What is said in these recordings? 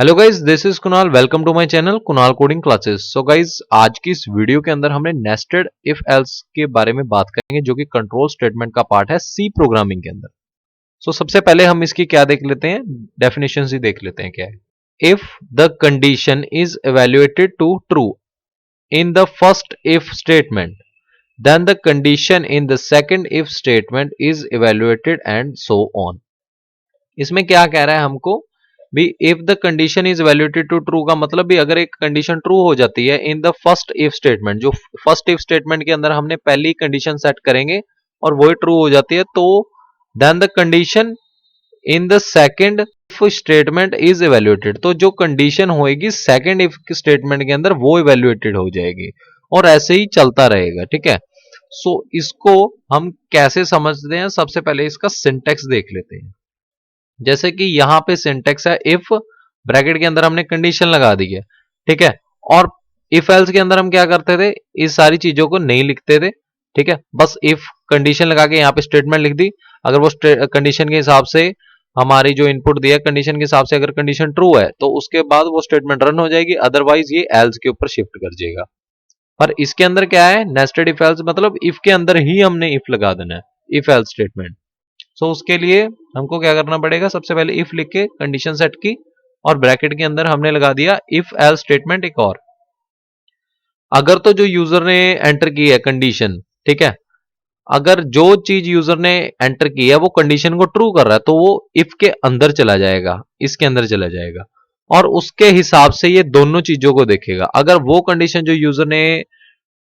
Hello guys, this is Kunal. Welcome to my channel Kunal coding classes. So guys, आज की इस video के अंदर हमने नेस्टेड इफ एल्स के बारे में बात करेंगे, जो कि कंट्रोल स्टेटमेंट का पार्ट है सी प्रोग्रामिंग के अंदर। सबसे पहले हम इसकी क्या देख लेते हैं, डेफिनेशन ही देख लेते हैं क्या है। If the condition is evaluated to true in the first if statement, then the condition in the second if statement is evaluated and so on. इसमें क्या कह रहा है हमको भी, if the condition is evaluated to true का मतलब भी, अगर एक कंडीशन ट्रू हो जाती है इन द फर्स्ट इफ स्टेटमेंट, जो फर्स्ट इफ स्टेटमेंट के अंदर हमने पहली कंडीशन सेट करेंगे और वही ट्रू हो जाती है, तो then the condition in the second if statement is evaluated, तो जो कंडीशन होएगी सेकेंड इफ स्टेटमेंट के अंदर वो इवेल्युएटेड हो जाएगी और ऐसे ही चलता रहेगा। ठीक है, इसको हम कैसे समझते हैं, सबसे पहले इसका सिंटेक्स देख लेते हैं। जैसे कि यहां पे सिंटेक्स है, इफ ब्रैकेट के अंदर हमने कंडीशन लगा दी है, ठीक है, और इफ एल्स के अंदर हम क्या करते थे, इस सारी चीजों को नहीं लिखते थे। ठीक है, बस इफ कंडीशन लगा के यहाँ पे स्टेटमेंट लिख दी। अगर वो कंडीशन के हिसाब से हमारी जो इनपुट दिया कंडीशन के हिसाब से, अगर कंडीशन ट्रू है तो उसके बाद वो स्टेटमेंट रन हो जाएगी, अदरवाइज ये एल्स के ऊपर शिफ्ट कर जाएगा। पर इसके अंदर क्या है, नेस्टेड इफ एल्स मतलब इफ के अंदर ही हमने इफ लगा देना है, इफ एल्स स्टेटमेंट। उसके लिए हमको क्या करना पड़ेगा, सबसे पहले इफ लिख के कंडीशन सेट की और ब्रैकेट के अंदर हमने लगा दिया इफ एल्स स्टेटमेंट एक और। अगर तो जो यूजर ने एंटर की है कंडीशन, ठीक है, अगर जो चीज यूजर ने एंटर की है वो कंडीशन को ट्रू कर रहा है, तो वो इफ के अंदर चला जाएगा, इसके अंदर चला जाएगा और उसके हिसाब से ये दोनों चीजों को देखेगा। अगर वो कंडीशन जो यूजर ने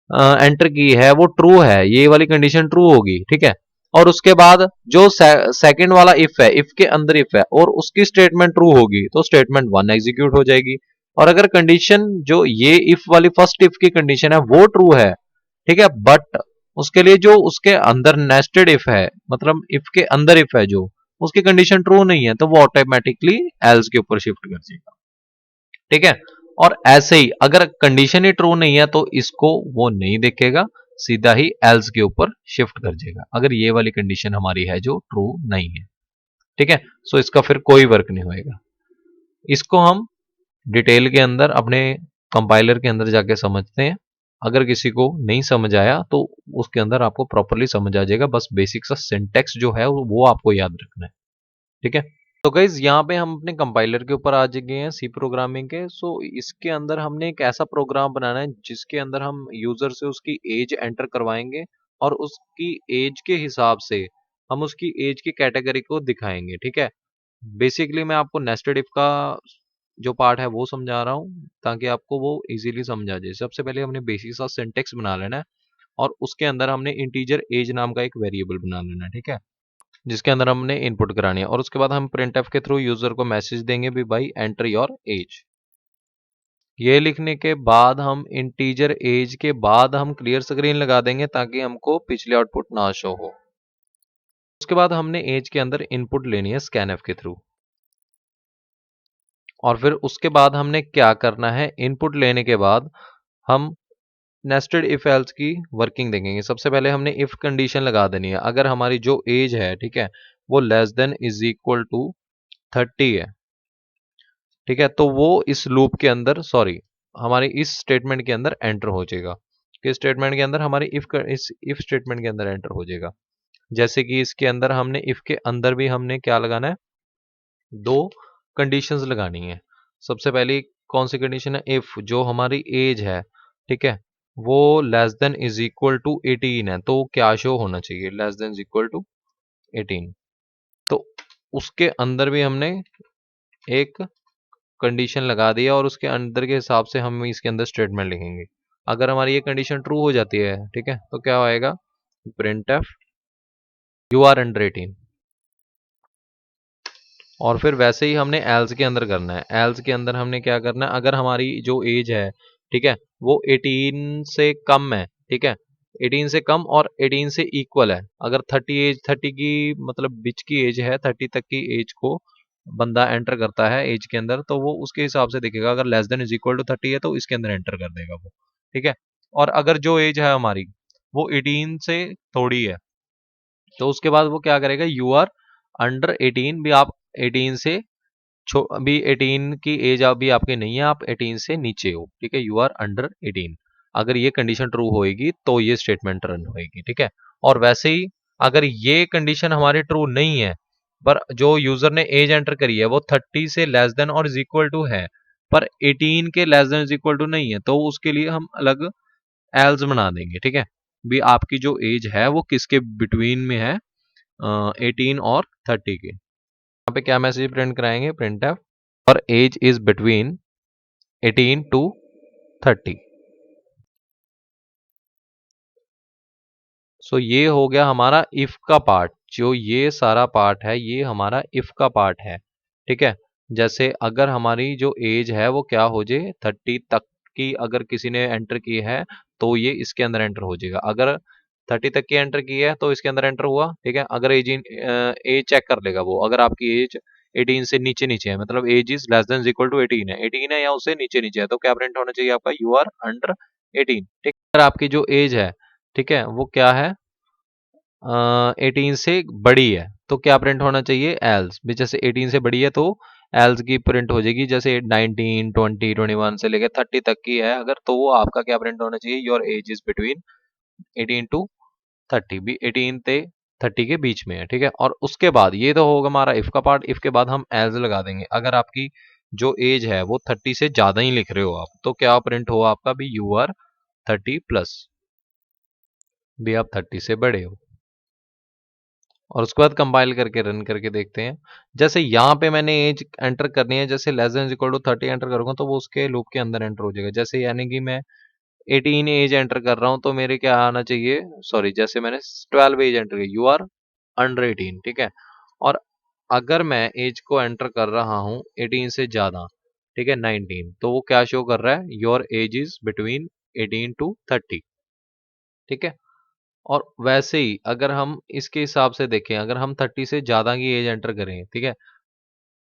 एंटर की है वो ट्रू है, ये वाली कंडीशन ट्रू होगी, ठीक है, और उसके बाद जो सेकंड वाला इफ है, इफ के अंदर इफ है और उसकी स्टेटमेंट ट्रू होगी, तो स्टेटमेंट वन एग्जीक्यूट हो जाएगी। और अगर कंडीशन जो ये इफ वाली फर्स्ट इफ की कंडीशन है वो ट्रू है, ठीक है, बट उसके लिए जो उसके अंदर नेस्टेड इफ है, मतलब इफ के अंदर इफ है जो, उसकी कंडीशन ट्रू नहीं है, तो वो ऑटोमेटिकली एल्स के ऊपर शिफ्ट कर जाएगा। ठीक है, और ऐसे ही अगर कंडीशन ही ट्रू नहीं है तो इसको वो नहीं देखेगा, सीधा ही एल्स के ऊपर शिफ्ट कर जाएगा, अगर ये वाली कंडीशन हमारी है जो ट्रू नहीं है। ठीक है, इसका फिर कोई वर्क नहीं होएगा। इसको हम डिटेल के अंदर अपने कंपाइलर के अंदर जाके समझते हैं। अगर किसी को नहीं समझ आया तो उसके अंदर आपको प्रॉपरली समझ आ जाएगा, बस बेसिक सा सिंटेक्स जो है वो आपको याद रखना है। ठीक है, तो गाइज यहाँ पे हम अपने कंपाइलर के ऊपर आ गए हैं सी प्रोग्रामिंग के। इसके अंदर हमने एक ऐसा प्रोग्राम बनाना है जिसके अंदर हम यूजर से उसकी एज एंटर करवाएंगे और उसकी एज के हिसाब से हम उसकी एज की कैटेगरी को दिखाएंगे। ठीक है, बेसिकली मैं आपको नेस्टेड इफ का जो पार्ट है वो समझा रहा हूँ ताकि आपको वो इजीली समझ आ जाए। सबसे पहले हमने बेसिक सा सिंटेक्स बना लेना है और उसके अंदर हमने इंटीजर एज नाम का एक वेरिएबल बना लेना है, ठीक है, जिसके अंदर हमने इनपुट करानी है। और उसके बाद हम प्रिंटफ के थ्रू यूजर को मैसेज देंगे भी भाई एंटर योर एज। ये लिखने के बाद हम इंटीजर एज के बाद हम क्लियर स्क्रीन लगा देंगे ताकि हमको पिछले आउटपुट ना शो हो। उसके बाद हमने एज के अंदर इनपुट लेनी है स्कैनफ के थ्रू, और फिर उसके बाद हमने क्या करना है, इनपुट लेने के बाद हम नेस्टेड इफ एल्स की वर्किंग देखेंगे। सबसे पहले हमने इफ कंडीशन लगा देनी है, अगर हमारी जो एज है, ठीक है, वो less than is equal to 30 है, ठीक है, तो वो इस लूप के अंदर, सॉरी, हमारे इस स्टेटमेंट के अंदर एंटर हो जाएगा। किस स्टेटमेंट के अंदर, हमारी इस इफ स्टेटमेंट के अंदर एंटर हो जाएगा। जैसे कि इसके अंदर हमने इफ के अंदर भी हमने क्या लगाना है, दो कंडीशंस लगानी है। सबसे पहली कौन सी कंडीशन है, इफ जो हमारी एज है, ठीक है, वो less than is equal to 18 है, तो क्या शो होना चाहिए, less than is equal to 18। तो उसके अंदर भी हमने एक कंडीशन लगा दिया और उसके अंदर के हिसाब से हम इसके अंदर स्टेटमेंट लिखेंगे। अगर हमारी ये कंडीशन ट्रू हो जाती है, ठीक है, तो क्या आएगा, printf you are under 18। और फिर वैसे ही हमने एल्स के अंदर करना है। एल्स के अंदर हमने क्या करना है, अगर हमारी जो एज है, ठीक है, वो 18 से कम है, ठीक है, 18 से कम और 18 से इक्वल है, अगर 30 की मतलब बीच की एज है, 30 तक की एज को बंदा एंटर करता है एज के अंदर, तो वो उसके हिसाब से देखेगा। अगर less than is equal to 30 है तो इसके अंदर एंटर कर देगा वो, ठीक है। और अगर जो एज है हमारी वो 18 से थोड़ी है, तो उसके बाद वो क्या करेगा, यू आर अंडर 18 भी आप 18 से अभी 18 की एज अभी आपकी नहीं है, आप 18 से नीचे हो, ठीक है, यू आर अंडर 18। अगर ये कंडीशन ट्रू होएगी तो ये स्टेटमेंट रन होएगी, ठीक है। और वैसे ही अगर ये कंडीशन हमारी ट्रू नहीं है, पर जो यूजर ने एज एंटर करी है वो 30 से लेस देन और इज इक्वल टू है, पर 18 के less than is equal to नहीं है, तो उसके लिए हम अलग एल्स बना देंगे, ठीक है। भी आपकी जो एज है वो किसके बिटवीन में है, 18 और 30 के। यहाँ पे क्या मैसेज प्रिंट कराएंगे, प्रिंट एफ और एज इज बिटवीन 18 टू 30। सो ये हो गया हमारा इफ का पार्ट। जो ये सारा पार्ट है ये हमारा इफ का पार्ट है, ठीक है। जैसे अगर हमारी जो एज है वो क्या हो जाए, 30 तक की अगर किसी ने एंटर की है तो ये इसके अंदर एंटर हो जाएगा। अगर 30 तक की एंटर की है तो इसके अंदर एंटर हुआ, ठीक है। अगर एज चेक कर लेगा वो, अगर आपकी एज 18 से नीचे नीचे है, मतलब age is less than equal to 18 है, 18 है या उससे नीचे नीचे है, तो क्या प्रिंट होना चाहिए आपका, यू आर अंडर 18, ठीक है। अगर आपकी जो एज है, ठीक है, वो क्या है, 18 से बड़ी है, तो क्या प्रिंट होना चाहिए, एल्स भी। जैसे 18 से बड़ी है तो एल्स की प्रिंट हो जाएगी। जैसे 19, 20, 21 से लेकर 30 तक की है अगर, तो वो आपका क्या प्रिंट होना चाहिए, your age is between 18 to 30, भी 18 से 30 के बीच में है, ठीक है। और उसके बाद ये तो होगा हमारा इफ का पार्ट। इफ के बाद हम एल्स लगा देंगे। अगर आपकी जो एज है वो 30 से ज्यादा ही लिख रहे हो आप, तो क्या प्रिंट हो आपका, भी यू आर 30 प्लस, भी आप 30 से बड़े हो। और उसके बाद कंपाइल करके रन करके देखते हैं। जैसे यहाँ पे मैंने एज एंटर करनी है, जैसे less than equal to 30 enter करूंगा तो वो उसके लूप के अंदर एंटर हो जाएगा। जैसे यानी कि मैं 18 एज एंटर कर रहा हूँ तो मेरे क्या आना चाहिए, सॉरी, जैसे मैंने 12 एज एंटर किया, यू आर अंडर 18, ठीक है। और अगर मैं एज को एंटर कर रहा हूँ 18 से ज्यादा, ठीक है, 19, तो वो क्या शो कर रहा है, your age is between 18 to 30, ठीक है। और वैसे ही अगर हम इसके हिसाब से देखें, अगर हम 30 से ज्यादा की एज एंटर करें, ठीक है,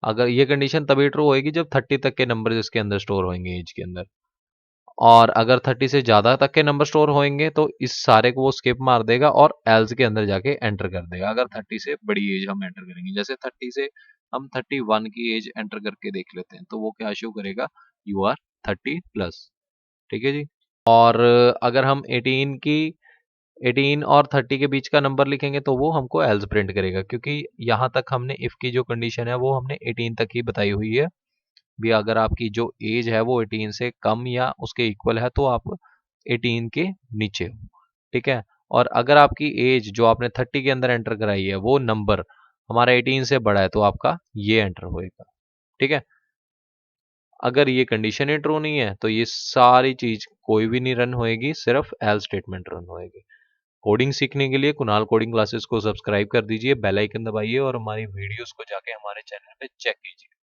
अगर ये कंडीशन तभी ट्रू होएगी जब 30 तक के नंबर इसके अंदर स्टोर होंगे एज के अंदर। और अगर 30 से ज्यादा तक के नंबर स्टोर होंगे तो इस सारे को वो स्किप मार देगा और एल्स के अंदर जाके एंटर कर देगा। अगर 30 से बड़ी एज हम एंटर करेंगे, जैसे 30 से हम 31 की एज एंटर करके देख लेते हैं, तो वो क्या शो करेगा, यू आर 30 प्लस, ठीक है जी। और अगर हम 18 और 30 के बीच का नंबर लिखेंगे तो वो हमको एल्स प्रिंट करेगा, क्योंकि यहाँ तक हमने इफ की जो कंडीशन है वो हमने 18 तक ही बताई हुई है। भी अगर आपकी जो एज है वो 18 से कम या उसके इक्वल है तो आप 18 के नीचे हो, ठीक है। और अगर आपकी एज जो आपने 30 के अंदर एंटर कराई है वो नंबर हमारा 18 से बड़ा है तो आपका ये एंटर होएगा, ठीक है। अगर ये कंडीशन ही ट्रू नहीं है तो ये सारी चीज कोई भी नहीं रन होएगी, सिर्फ एल स्टेटमेंट रन होएगी। कोडिंग सीखने के लिए कुणाल कोडिंग क्लासेस को सब्सक्राइब कर दीजिए, बेल आइकन दबाइए और हमारी वीडियोस को जाके हमारे चैनल पे चेक कीजिए।